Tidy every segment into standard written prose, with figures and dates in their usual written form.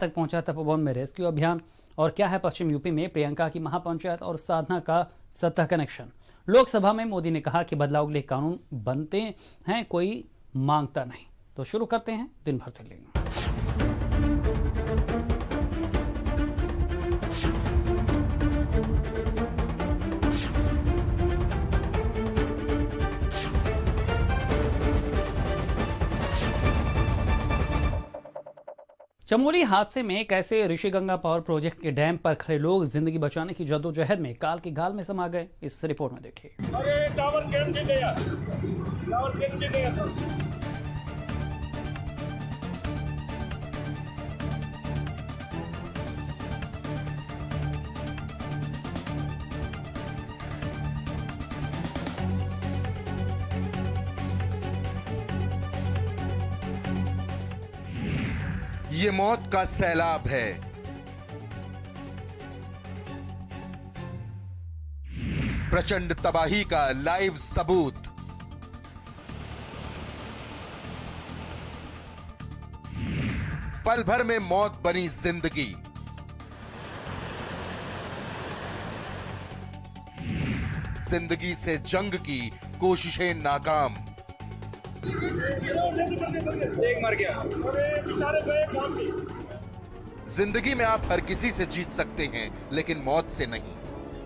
तक पहुंचा तपोवन में रेस्क्यू अभियान, और क्या है पश्चिम यूपी में प्रियंका की महापंचायत और साधना का सत्ता कनेक्शन। लोकसभा में मोदी ने कहा कि बदलाव के लिए कानून बनते हैं, कोई मांगता नहीं। तो शुरू करते हैं दिन भर दिल्ली। चमोली हादसे में कैसे ऋषिगंगा पावर प्रोजेक्ट के डैम पर खड़े लोग जिंदगी बचाने की जद्दोजहद में काल की गाल में समा गए, इस रिपोर्ट में देखिए। अरे टावर गिर गया, टावर गिर गया। ये मौत का सैलाब है। प्रचंड तबाही का लाइव सबूत। पल भर में मौत बनी जिंदगी। जिंदगी से जंग की कोशिशें नाकाम। एक मर गया। अरे बेचारे गए काम पे। जिंदगी में आप हर किसी से जीत सकते हैं, लेकिन मौत से नहीं।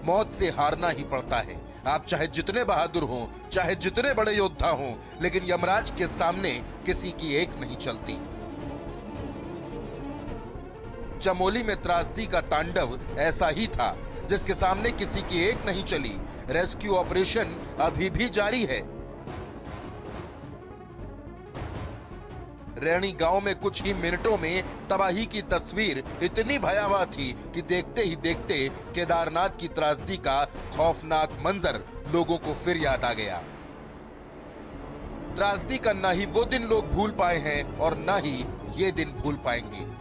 मौत से हारना ही पड़ता है। आप चाहे जितने बहादुर हों, चाहे जितने बड़े योद्धा हों, लेकिन यमराज के सामने किसी की एक नहीं चलती। चमोली में त्रासदी का तांडव ऐसा ही था, जिसके सामने किसी की एक नहीं चली। रेस्क्यू ऑपरेशन अभी भी जारी है। रैणी गांव में कुछ ही मिनटों में तबाही की तस्वीर इतनी भयावह थी कि देखते ही देखते केदारनाथ की त्रासदी का खौफनाक मंजर लोगों को फिर याद आ गया। त्रासदी का ना ही वो दिन लोग भूल पाए हैं और ना ही ये दिन भूल पाएंगे।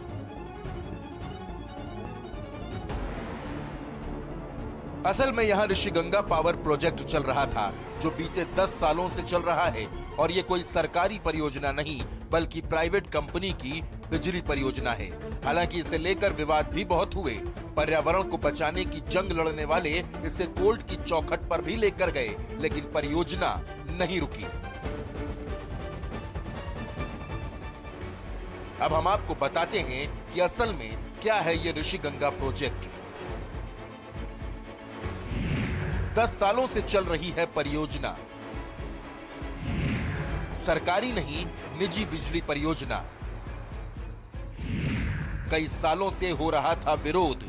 असल में यहाँ ऋषिगंगा पावर प्रोजेक्ट चल रहा था, जो बीते 10 सालों से चल रहा है। और ये कोई सरकारी परियोजना नहीं, बल्कि प्राइवेट कंपनी की बिजली परियोजना है। हालांकि इसे लेकर विवाद भी बहुत हुए। पर्यावरण को बचाने की जंग लड़ने वाले इसे कोर्ट की चौखट पर भी लेकर गए, लेकिन परियोजना नहीं रुकी। अब हम आपको बताते हैं कि असल में क्या है ये ऋषिगंगा प्रोजेक्ट। 10 सालों से चल रही है परियोजना। सरकारी नहीं, निजी बिजली परियोजना। कई सालों से हो रहा था विरोध।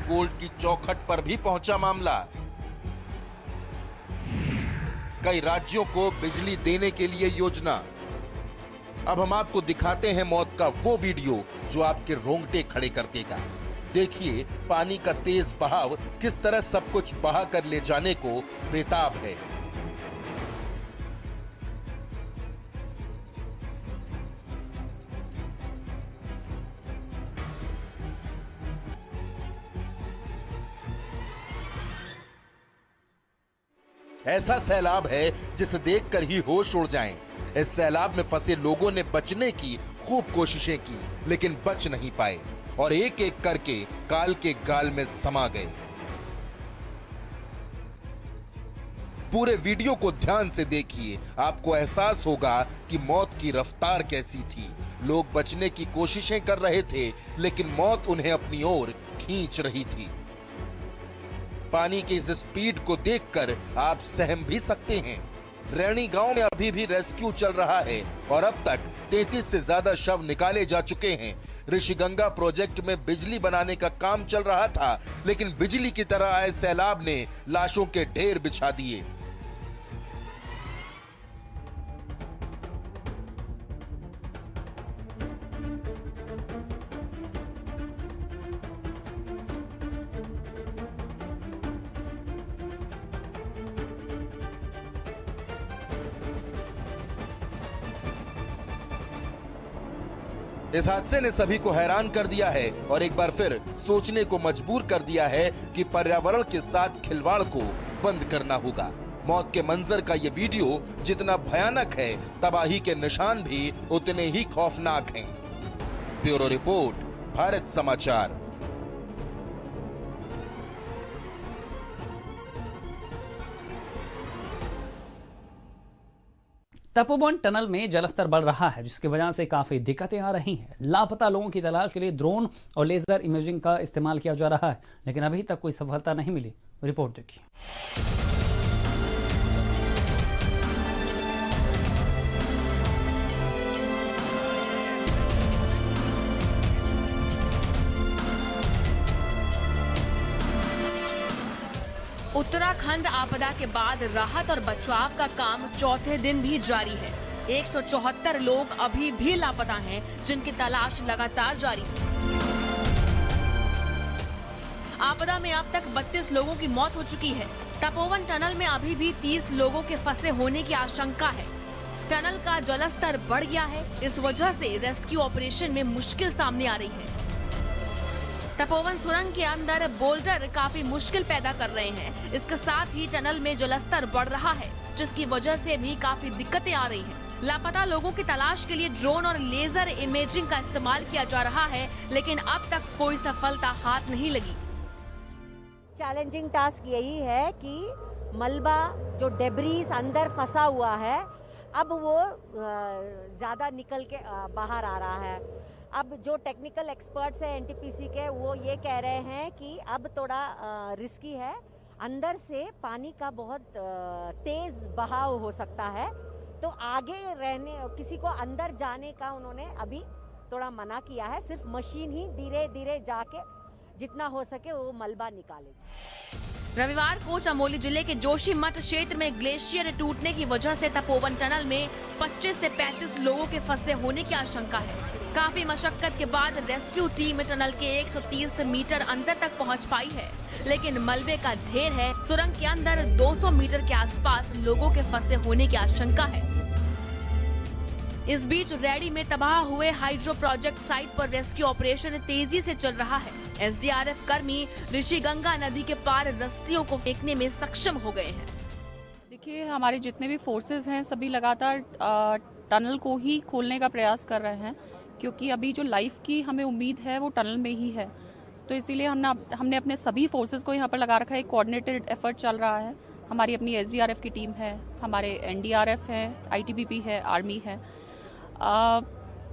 कोर्ट की चौखट पर भी पहुंचा मामला। कई राज्यों को बिजली देने के लिए योजना। अब हम आपको दिखाते हैं मौत का वो वीडियो जो आपके रोंगटे खड़े कर देगा। देखिए पानी का तेज बहाव किस तरह सब कुछ बहा कर ले जाने को बेताब है। ऐसा सैलाब है जिसे देखकर ही होश उड़ जाएं। इस सैलाब में फंसे लोगों ने बचने की खूब कोशिशें की, लेकिन बच नहीं पाए और एक एक करके काल के गाल में समा गए। पूरे वीडियो को ध्यान से देखिए, आपको एहसास होगा कि मौत की रफ्तार कैसी थी। लोग बचने की कोशिशें कर रहे थे, लेकिन मौत उन्हें अपनी ओर खींच रही थी। पानी की इस स्पीड को देखकर आप सहम भी सकते हैं। रैणी गांव में अभी भी रेस्क्यू चल रहा है और अब तक 33 से ज्यादा शव निकाले जा चुके हैं। ऋषिगंगा प्रोजेक्ट में बिजली बनाने का काम चल रहा था, लेकिन बिजली की तरह आए सैलाब ने लाशों के ढेर बिछा दिए। इस हादसे ने सभी को हैरान कर दिया है और एक बार फिर सोचने को मजबूर कर दिया है कि पर्यावरण के साथ खिलवाड़ को बंद करना होगा। मौत के मंजर का ये वीडियो जितना भयानक है, तबाही के निशान भी उतने ही खौफनाक हैं। ब्यूरो रिपोर्ट, भारत समाचार। तपोवन टनल में जलस्तर बढ़ रहा है, जिसकी वजह से काफी दिक्कतें आ रही हैं। लापता लोगों की तलाश के लिए ड्रोन और लेजर इमेजिंग का इस्तेमाल किया जा रहा है, लेकिन अभी तक कोई सफलता नहीं मिली। रिपोर्ट देखिए। उत्तराखंड आपदा के बाद राहत और बचाव का काम चौथे दिन भी जारी है। 174 लोग अभी भी लापता हैं, जिनकी तलाश लगातार जारी है। आपदा में अब तक 32 लोगों की मौत हो चुकी है। तपोवन टनल में अभी भी 30 लोगों के फंसे होने की आशंका है। टनल का जलस्तर बढ़ गया है, इस वजह से रेस्क्यू ऑपरेशन में मुश्किल सामने आ रही है। तपोवन सुरंग के अंदर बोल्डर काफी मुश्किल पैदा कर रहे हैं। इसके साथ ही टनल में जलस्तर बढ़ रहा है, जिसकी वजह से भी काफी दिक्कतें आ रही हैं। लापता लोगों की तलाश के लिए ड्रोन और लेजर इमेजिंग का इस्तेमाल किया जा रहा है, लेकिन अब तक कोई सफलता हाथ नहीं लगी। चैलेंजिंग टास्क यही है कि मलबा जो डेब्रीज अंदर फंसा हुआ है, अब वो ज्यादा निकल के बाहर आ रहा है। अब जो टेक्निकल एक्सपर्ट्स हैं एनटीपीसी के, वो ये कह रहे हैं कि अब थोड़ा रिस्की है, अंदर से पानी का बहुत तेज बहाव हो सकता है, तो आगे रहने किसी को अंदर जाने का उन्होंने अभी थोड़ा मना किया है। सिर्फ मशीन ही धीरे धीरे जाके जितना हो सके वो मलबा निकालेगी। रविवार को चमोली जिले के जोशीमठ क्षेत्र में ग्लेशियर टूटने की वजह से तपोवन टनल में 25 से 35 लोगों के फंसे होने की आशंका है। काफी मशक्कत के बाद रेस्क्यू टीम टनल के 130 मीटर अंदर तक पहुंच पाई है, लेकिन मलबे का ढेर है। सुरंग के अंदर 200 मीटर के आसपास लोगों के फंसे होने की आशंका है। इस बीच रेडी में तबाह हुए हाइड्रो प्रोजेक्ट साइट पर रेस्क्यू ऑपरेशन तेजी से चल रहा है। एसडीआरएफ कर्मी ऋषिगंगा नदी के पार रस्सियों को फेंकने में सक्षम हो गए हैं। देखिए, हमारे जितने भी फोर्सेस हैं सभी लगातार टनल को ही खोलने का प्रयास कर रहे हैं, क्योंकि अभी जो लाइफ की हमें उम्मीद है वो टनल में ही है। तो इसीलिए हमने अपने सभी फोर्सेस को यहाँ पर लगा रखा है। एक कोऑर्डिनेटेड एफर्ट चल रहा है। हमारी अपनी एसडीआरएफ की टीम है, हमारे एनडीआरएफ है, आईटीबीपी है, आर्मी है।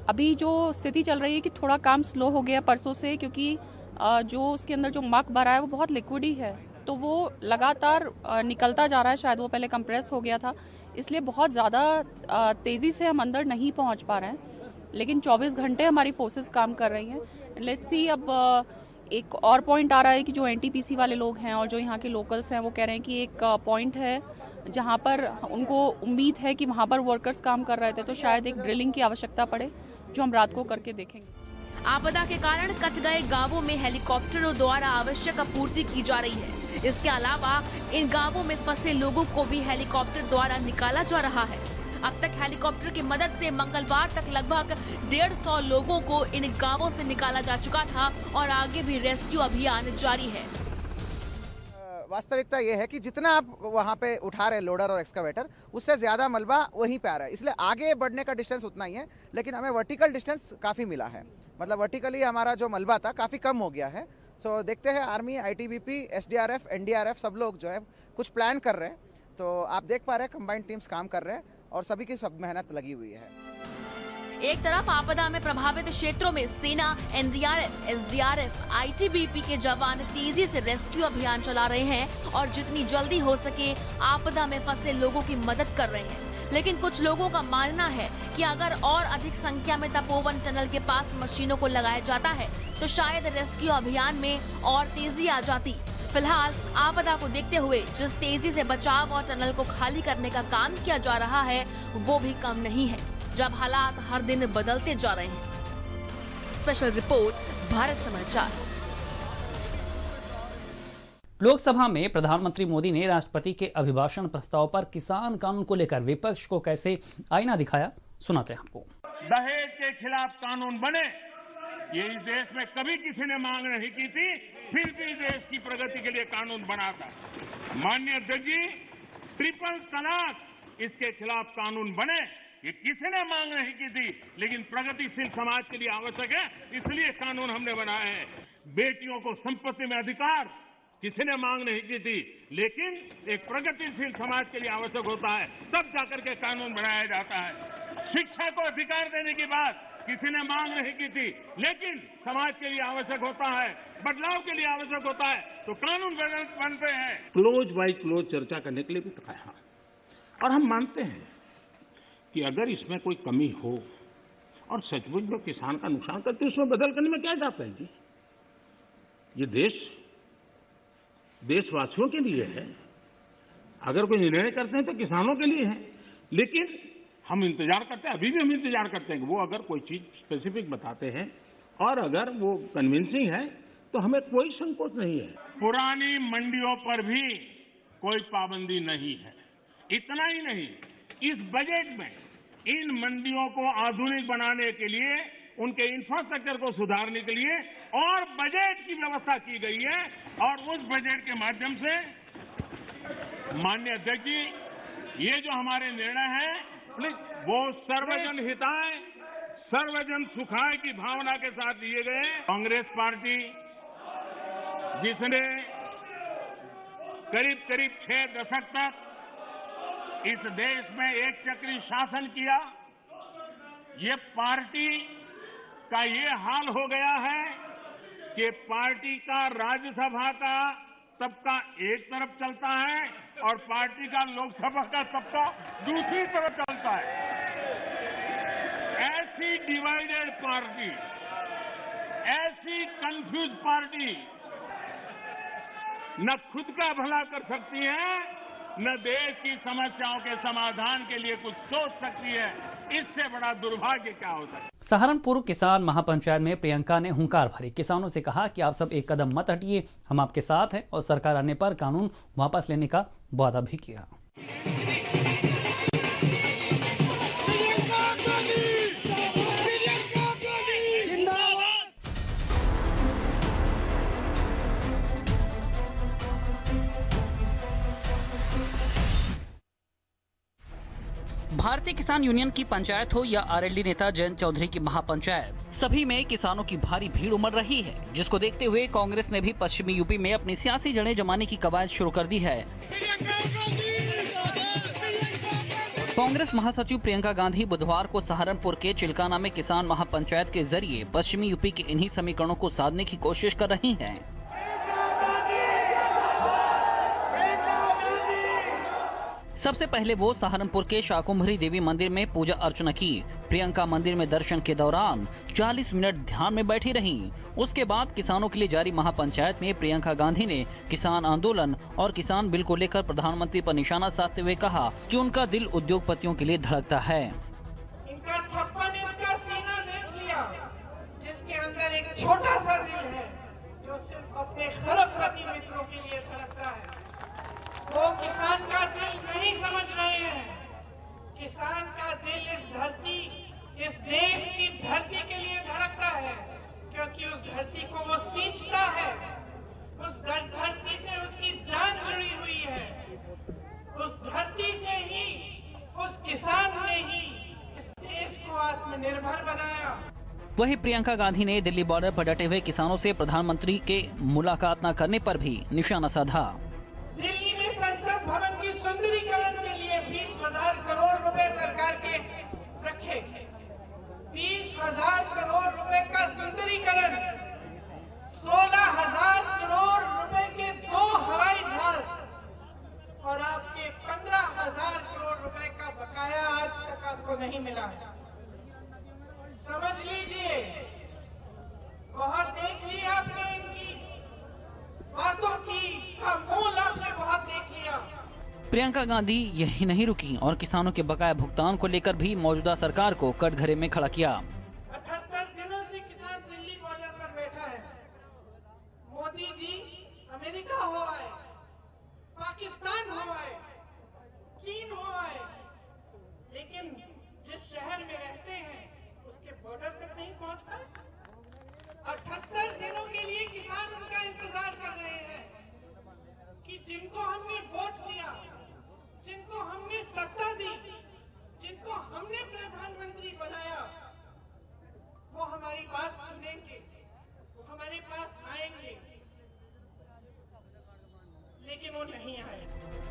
अभी जो स्थिति चल रही है कि थोड़ा काम स्लो हो गया परसों से, क्योंकि जो उसके अंदर जो मक भरा है वो बहुत लिक्विड ही है, तो वो लगातार निकलता जा रहा है। शायद वो पहले कंप्रेस हो गया था, इसलिए बहुत ज़्यादा तेज़ी से हम अंदर नहीं पहुंच पा रहे हैं, लेकिन 24 घंटे हमारी फोर्सेस काम कर रही हैं। लेट्स सी, अब एक और पॉइंट आ रहा है कि जो एनटीपीसी वाले लोग हैं और जो यहाँ के लोकल्स हैं वो कह रहे हैं कि एक पॉइंट है जहाँ पर उनको उम्मीद है कि वहाँ पर वर्कर्स काम कर रहे थे, तो शायद एक ड्रिलिंग की आवश्यकता पड़े, जो हम रात को करके देखेंगे। आपदा के कारण कट गए गांवों में हेलीकॉप्टरों द्वारा आवश्यक आपूर्ति की जा रही है। इसके अलावा इन गांवों में फंसे लोगों को भी हेलीकॉप्टर द्वारा निकाला जा रहा है। अब तक हेलीकॉप्टर की मदद से मंगलवार तक लगभग 150 लोगों को इन गांवों से निकाला जा चुका था और आगे भी रेस्क्यू अभियान जारी है। वास्तविकता ये है कि जितना आप वहाँ पे उठा रहे लोडर और एक्सकावेटर, उससे ज़्यादा मलबा वहीं पे आ रहा है, इसलिए आगे बढ़ने का डिस्टेंस उतना ही है, लेकिन हमें वर्टिकल डिस्टेंस काफ़ी मिला है। मतलब वर्टिकली हमारा जो मलबा था काफ़ी कम हो गया है। सो देखते हैं, आर्मी, आईटीबीपी, एसडीआरएफ, एनडीआरएफ सब लोग जो है कुछ प्लान कर रहे हैं, तो आप देख पा रहे हैं कंबाइंड टीम्स काम कर रहे हैं और सभी की सब मेहनत लगी हुई है। एक तरफ आपदा में प्रभावित क्षेत्रों में सेना, एनडीआरएफ, एसडीआरएफ, आईटीबीपी के जवान तेजी से रेस्क्यू अभियान चला रहे हैं और जितनी जल्दी हो सके आपदा में फंसे लोगों की मदद कर रहे हैं। लेकिन कुछ लोगों का मानना है कि अगर और अधिक संख्या में तपोवन टनल के पास मशीनों को लगाया जाता है तो शायद रेस्क्यू अभियान में और तेजी आ जाती। फिलहाल आपदा को देखते हुए जिस तेजी से बचाव और टनल को खाली करने का काम किया जा रहा है वो भी कम नहीं है, जब हालात हर दिन बदलते जा रहे हैं। स्पेशल रिपोर्ट, भारत समाचार। लोकसभा में प्रधानमंत्री मोदी ने राष्ट्रपति के अभिभाषण प्रस्ताव पर किसान कानून को लेकर विपक्ष को कैसे आईना दिखाया, सुनाते हैं आपको। दहेज के खिलाफ कानून बने, ये इस देश में कभी किसी ने मांग नहीं की थी, फिर भी देश की प्रगति के लिए कानून बना था। माननीय अध्यक्ष जी, ट्रिपल तलाक, इसके खिलाफ कानून बने ये किसी ने मांग नहीं की थी, लेकिन प्रगतिशील समाज के लिए आवश्यक है, इसलिए कानून हमने बनाया है। बेटियों को संपत्ति में अधिकार किसी ने मांग नहीं की थी, लेकिन एक प्रगतिशील समाज के लिए आवश्यक होता है, तब जाकर के कानून बनाया जाता है। शिक्षा को अधिकार देने की बात किसी ने मांग नहीं की थी, लेकिन समाज के लिए आवश्यक होता है, बदलाव के लिए आवश्यक होता है, तो कानून बनते हैं। क्लोज बाय क्लोज चर्चा करने के लिए भी कहा, और हम मानते हैं कि अगर इसमें कोई कमी हो और सचमुच में किसान का नुकसान करते, उसमें बदल करने में क्या जाता है जी? ये देश देशवासियों के लिए है। अगर कोई निर्णय करते हैं तो किसानों के लिए है, लेकिन हम इंतजार करते हैं, अभी भी हम इंतजार करते हैं कि वो अगर कोई चीज स्पेसिफिक बताते हैं और अगर वो कन्विंसिंग है तो हमें कोई संकोच नहीं है। पुरानी मंडियों पर भी कोई पाबंदी नहीं है। इतना ही नहीं, इस बजट में इन मंडियों को आधुनिक बनाने के लिए, उनके इंफ्रास्ट्रक्चर को सुधारने के लिए और बजट की व्यवस्था की गई है, और उस बजट के माध्यम से माननीय अध्यक्ष जी, ये जो हमारे निर्णय है वो सर्वजन हिताय सर्वजन सुखाय की भावना के साथ लिए गए। कांग्रेस पार्टी जिसने करीब करीब 6 दशक तक इस देश में एक चक्री शासन किया, ये पार्टी का ये हाल हो गया है कि पार्टी का राज्यसभा का तबका एक तरफ चलता है और पार्टी का लोकसभा का तबका दूसरी तरफ चलता है। ऐसी डिवाइडेड पार्टी, ऐसी कंफ्यूज पार्टी न खुद का भला कर सकती है, न देश की समस्याओं के समाधान के लिए कुछ सोच सकती है। इससे बड़ा दुर्भाग्य क्या हो सकता है? सहारनपुर किसान महापंचायत में प्रियंका ने हुंकार भरी, किसानों से कहा कि आप सब एक कदम मत हटिए, हम आपके साथ हैं, और सरकार आने पर कानून वापस लेने का वादा भी किया। भारतीय किसान यूनियन की पंचायत हो या आरएलडी नेता जयंत चौधरी की महापंचायत, सभी में किसानों की भारी भीड़ उमड़ रही है, जिसको देखते हुए कांग्रेस ने भी पश्चिमी यूपी में अपनी सियासी जड़ें जमाने की कवायद शुरू कर दी है। कांग्रेस महासचिव प्रियंका गांधी बुधवार को सहारनपुर के चिलकाना में किसान महापंचायत के जरिए पश्चिमी यूपी के इन्हीं समीकरणों को साधने की कोशिश कर रही हैं। सबसे पहले वो सहारनपुर के शाकुंभरी देवी मंदिर में पूजा अर्चना की। प्रियंका मंदिर में दर्शन के दौरान 40 मिनट ध्यान में बैठी रहीं। उसके बाद किसानों के लिए जारी महापंचायत में प्रियंका गांधी ने किसान आंदोलन और किसान बिल को लेकर प्रधानमंत्री पर निशाना साधते हुए कहा कि उनका दिल उद्योगपतियों के लिए धड़कता है। इनका 56 इंच का सीना देख लिया, जिसके अंदर एक छोटा सा दिल है जो सिर्फ अपने खलकती मित्रों के लिए धड़कता है। वो किसान का दिल नहीं समझ रहे हैं। किसान का दिल इस धरती, इस देश की धरती के लिए धड़कता है, क्योंकि उस धरती को वो सींचता है। उस धरती से उसकी जान जुड़ी हुई है। उस धरती से ही, उस किसान ने ही इस देश को आत्मनिर्भर बनाया। वहीं प्रियंका गांधी ने दिल्ली बॉर्डर पर डटे हुए किसानों से प्रधानमंत्री के मुलाकात न करने पर भी निशाना साधा। दिल्ली में संसद भवन की सुंदरीकरण के लिए 20,000 करोड़ रुपए सरकार के रखे। 20,000 करोड़ रुपए का सुंदरीकरण, 16,000 करोड़ रुपए के 2 हवाई जहाज और आपके 15,000 करोड़ रुपए का बकाया आज तक आपको नहीं मिला है। समझ लीजिए, बहुत देख लिया आपने, इनकी बातों की का मूल आपने बहुत देख लिया। प्रियंका गांधी यही नहीं रुकी और किसानों के बकाया भुगतान को लेकर भी मौजूदा सरकार को कटघरे में खड़ा किया। 78 दिनों से किसान दिल्ली बॉर्डर पर बैठा है। मोदी जी अमेरिका हो आए, पाकिस्तान हो आए, चीन हो आए, लेकिन जिस शहर में रहते हैं उसके बॉर्डर तक नहीं पहुंच पाए। 78 दिनों के लिए किसान उनका इंतजार कर रहे हैं कि जिनको हमने वोट दिया, जिनको हमने सत्ता दी, जिनको हमने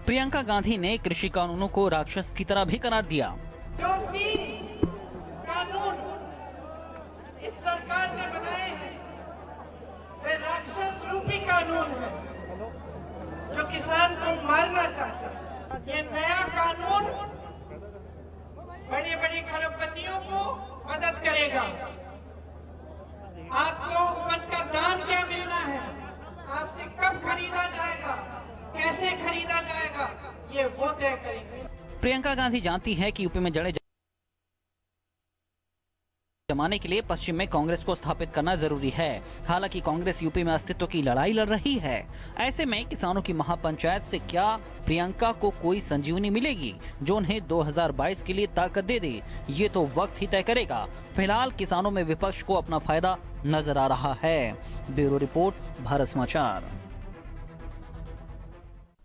प्रियंका गांधी ने कृषि कानूनों को राक्षस की तरह भी करार दिया। जो 3 कानून इस सरकार ने बनाए हैं वे राक्षस रूपी कानून है जो किसान को मारना चाहते हैं। ये नया कानून बड़ी बड़ी खरबपतियों को मदद करेगा। आपको उपज का दाम क्या मिलना है, आपसे कब खरीदा जाएगा, कैसे खरीदा जाएगा, ये वो तय करेंगे। प्रियंका गांधी जानती है कि यूपी में जड़ें जमाने के लिए पश्चिम में कांग्रेस को स्थापित करना जरूरी है। हालांकि कांग्रेस यूपी में अस्तित्व की लड़ाई लड़ रही है। ऐसे में किसानों की महापंचायत से क्या प्रियंका को कोई संजीवनी मिलेगी जो उन्हें 2022 के लिए ताकत दे दे, ये तो वक्त ही तय करेगा। फिलहाल किसानों में विपक्ष को अपना फायदा नजर आ रहा है। ब्यूरो रिपोर्ट, भारत समाचार।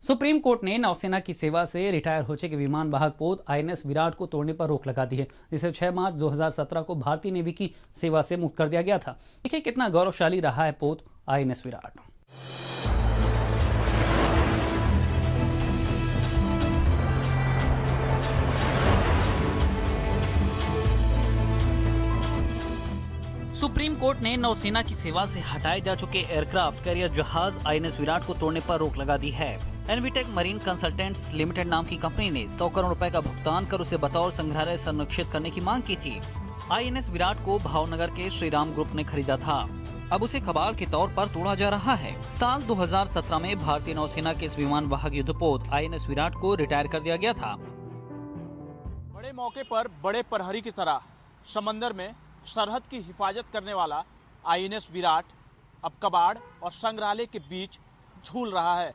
सुप्रीम कोर्ट ने नौसेना की सेवा से रिटायर हो चुके विमान वाहक पोत INS विराट को तोड़ने पर रोक लगा दी है, जिसे 6 मार्च 2017 को भारतीय नेवी की सेवा से मुक्त कर दिया गया था। देखिए कितना गौरवशाली रहा है पोत INS विराट। सुप्रीम कोर्ट ने नौसेना की सेवा से हटाए जा चुके एयरक्राफ्ट कैरियर जहाज INS विराट को तोड़ने पर रोक लगा दी है। एनवीटेक मरीन कंसल्टेंट्स लिमिटेड नाम की कंपनी ने 100 करोड़ रुपए का भुगतान कर उसे बतौर संग्रहालय संरक्षित करने की मांग की थी। INS विराट को भावनगर के श्रीराम ग्रुप ने खरीदा था। अब उसे कबाड़ के तौर पर तोड़ा जा रहा है। साल 2017 में भारतीय नौसेना के इस विमान वाहक युद्धपोत INS विराट को रिटायर कर दिया गया था। बड़े मौके पर बड़े प्रहरी की तरह समंदर में सरहद की हिफाजत करने वाला INS विराट अब कबाड़ और संग्रहालय के बीच झूल रहा है।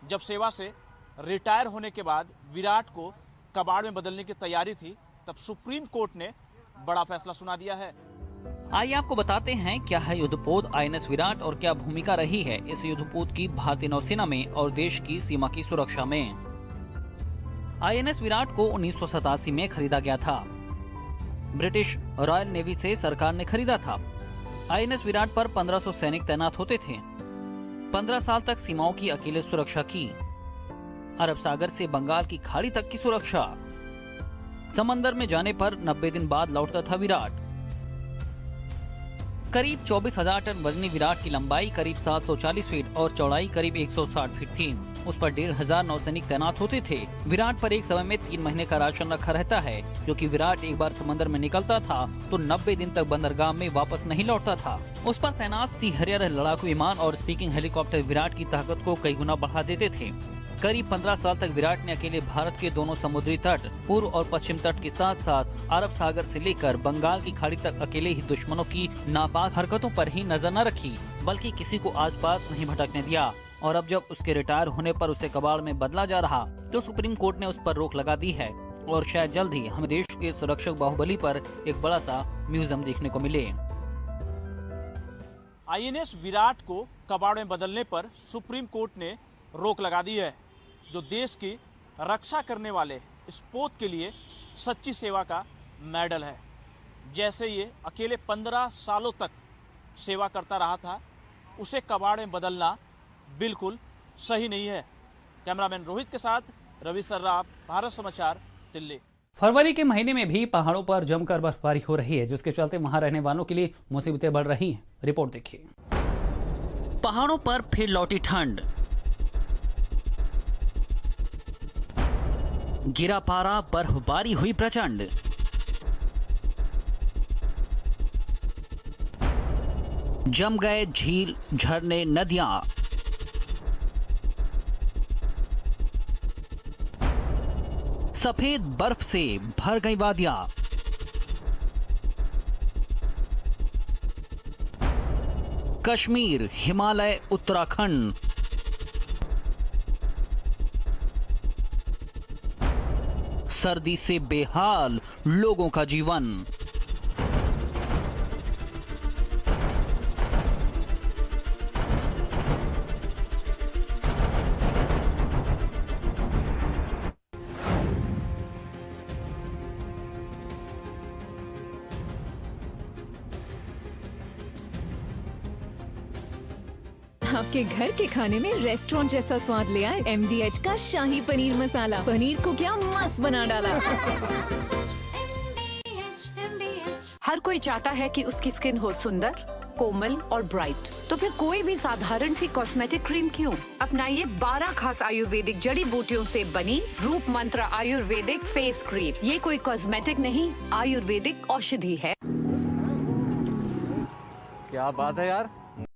जब सेवा से रिटायर होने के बाद विराट को कबाड़ में बदलने की तैयारी थी, तब सुप्रीम कोर्ट ने बड़ा फैसला सुना दिया है। आइए आपको बताते हैं क्या है युद्धपोत INS विराट और क्या भूमिका रही है इस युद्धपोत की भारतीय नौसेना में और देश की सीमा की सुरक्षा में। INS विराट को 1987 में खरीदा गया था। ब्रिटिश रॉयल नेवी से सरकार ने खरीदा था। INS विराट पर 1500 सैनिक तैनात होते थे। 15 साल तक सीमाओं की अकेले सुरक्षा की। अरब सागर से बंगाल की खाड़ी तक की सुरक्षा। समंदर में जाने पर 90 दिन बाद लौटता था विराट। करीब 24,000 टन वजनी विराट की लंबाई करीब 740 फीट और चौड़ाई करीब 160 फीट थी। उस पर 1,500 नौसैनिक तैनात होते थे। विराट पर एक समय में 3 महीने का राशन रखा रहता है, क्योंकि विराट एक बार समंदर में निकलता था तो 90 दिन तक बंदरगाह में वापस नहीं लौटता था। उस पर तैनात सी हैरियर लड़ाकू विमान और सीकिंग हेलीकॉप्टर विराट की ताकत को कई गुना बढ़ा देते थे। करीब 15 साल तक विराट ने अकेले भारत के दोनों समुद्री तट, पूर्व और पश्चिम तट के साथ साथ अरब सागर से लेकर बंगाल की खाड़ी तक अकेले ही दुश्मनों की नापाक हरकतों पर ही नजर न रखी, बल्कि किसी को आस पास नहीं भटकने दिया। और अब जब उसके रिटायर होने पर उसे कबाड़ में बदला जा रहा, तो सुप्रीम कोर्ट ने उस पर रोक लगा दी है और शायद जल्द ही हमें देश के सुरक्षक बाहुबली पर एक बड़ा सा म्यूजियम देखने को मिले। INS विराट को कबाड़ में बदलने पर सुप्रीम कोर्ट ने रोक लगा दी है, जो देश की रक्षा करने वाले इस पोत के लिए सच्ची सेवा का मेडल है। जैसे ये अकेले 15 सालों तक सेवा करता रहा था, उसे कबाड़ में बदलना बिल्कुल सही नहीं है। कैमरामैन रोहित के साथ रवि सर्राफ, भारत समाचार, दिल्ली। फरवरी के महीने में भी पहाड़ों पर जमकर बर्फबारी हो रही है, जिसके चलते वहां रहने वालों के लिए मुसीबतें बढ़ रही हैं। रिपोर्ट देखिए। पहाड़ों पर फिर लौटी ठंड। गिरा पारा, बर्फबारी हुई प्रचंड। जम गए झील, झरने, नदियां। सफेद बर्फ से भर गई वादियां। कश्मीर, हिमालय, उत्तराखंड। सर्दी से बेहाल लोगों का जीवन। आपके घर के खाने में रेस्टोरेंट जैसा स्वाद ले आए MDH का शाही पनीर मसाला। पनीर को क्या मस्त बना डाला। हर कोई चाहता है कि उसकी स्किन हो सुंदर, कोमल और ब्राइट, तो फिर कोई भी साधारण सी कॉस्मेटिक क्रीम क्यों? अपनाइए 12 खास आयुर्वेदिक जड़ी बूटियों से बनी रूप मंत्र आयुर्वेदिक फेस क्रीम। ये कोई कॉस्मेटिक नहीं, आयुर्वेदिक औषधि है। क्या बात है यार,